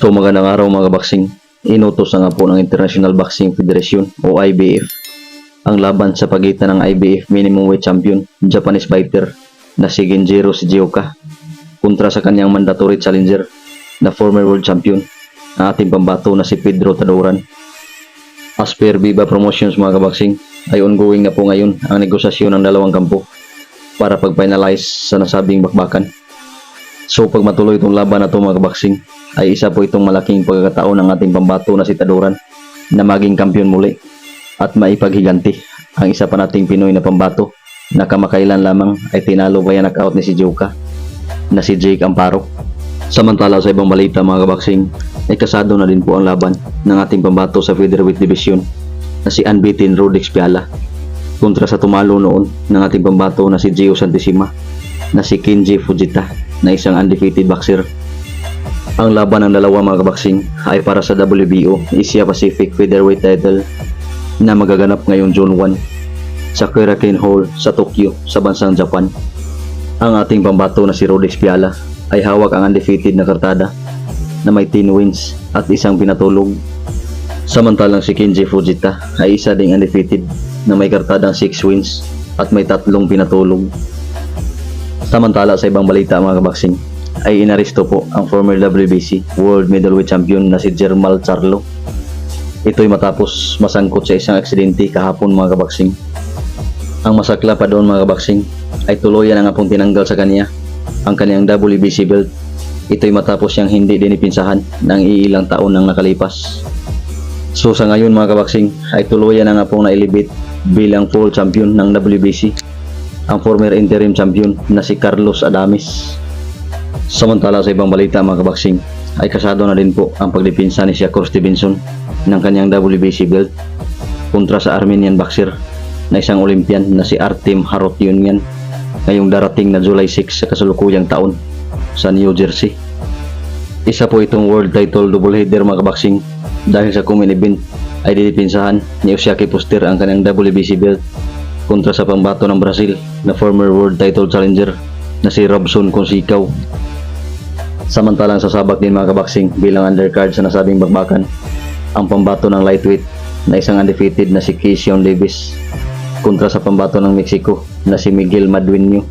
So magandang araw mga boxing. Inutos na nga po ng International Boxing Federation o IBF ang laban sa pagitan ng IBF Minimum Weight Champion Japanese fighter na si Genjiro Shigeoka kontra sa kanyang mandatory challenger na former world champion ang ating pambato na si Pedro Taduran. As per Viva Promotions mga kaboxing, ay ongoing na po ngayon ang negosasyon ng dalawang kampo para pag-finalize sa nasabing bakbakan. So pag matuloy itong laban na ito mga kaboxing, ay isa po itong malaking pagkakataon ng ating pambato na si Taduran na maging kampiyon muli at maipaghiganti ang isa pa nating Pinoy na pambato na kamakailan lamang ay tinalo via knockout ni Shigeoka na si Jake Amparo. Samantala sa ibang balita mga kaboxing, ay kasado na din po ang laban ng ating pambato sa featherweight division na si unbeaten Rodex Piala kontra sa tumalo noon ng ating pambato na si Gio Santissima na si Kenji Fujita na isang undefeated boxer. Ang laban ng dalawa mga kaboxing ay para sa WBO Asia Pacific Featherweight title na magaganap ngayong June 1 sa Korakuen Hall sa Tokyo sa bansang Japan. Ang ating pambato na si Rodex Piala ay hawak ang undefeated na kartada na may 10 wins at isang pinatulog. Samantalang si Kenji Fujita ay isa ding undefeated na may kartadang 6 wins at may 3 pinatulog. Samantala sa ibang balita mga kaboxing, ay inaresto po ang former WBC World Middleweight Champion na si Jermall Charlo. Ito'y matapos masangkot sa isang aksidente kahapon mga kaboxing. Ang masakla pa doon mga kaboxing ay tuluyan na nga pong tinanggal sa kanya ang kanyang WBC belt. Ito'y matapos siyang hindi dinipinsahan ng iilang taon nang nakalipas. So sa ngayon mga kaboxing ay tuluyan na nga pong na-elevate bilang full champion ng WBC ang former interim champion na si Carlos Adames. Samantala sa ibang balita mga kaboxing ay kasado na din po ang pagdipinsa ni Shakur Stevenson ng kanyang WBC belt kontra sa Armenian boxer na isang Olympian na si Artem Harutyunyan ngayong darating na July 6 sa kasalukuyang taon sa New Jersey. Isa po itong world title doubleheader mga kaboxing dahil sa common event ay didipinsahan ni Osaki Foster ang kanyang WBC belt kontra sa pambato ng Brazil na former world title challenger na si Robson Conceição. Samantalang sasabak din mga kaboxing bilang undercard sa nasabing bakbakan ang pambato ng lightweight na isang undefeated na si Keyshawn Davis kontra sa pambato ng Mexico na si Miguel Madueño.